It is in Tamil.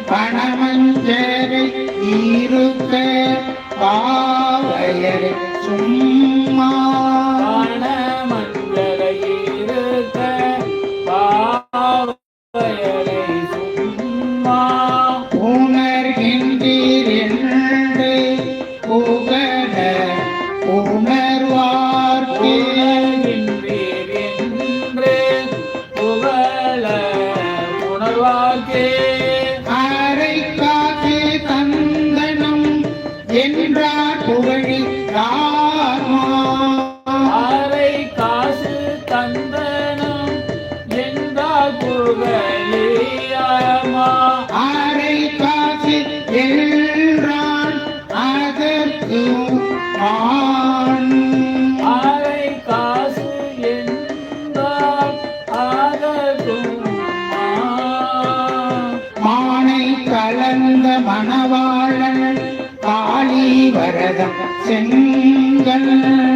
பணமஞ்சரை இருக்க பாவையரை சும்மா பணமஞ்சரை இருக்க பாவையரை சும்மா உணர்கின்றீர் என்று புகழ உணர்வார்க்கே அரை காசு தந்தனம் என்றார் புகழிலாமா அரை காசு தந்தனம் என்றார் புகழிலாமா அரை காசு என்றான் அதற்கு அரை காசு என்றால் அதற்கும் மானை கலந்த மணவாளன் காளி வரதம் செங்கல்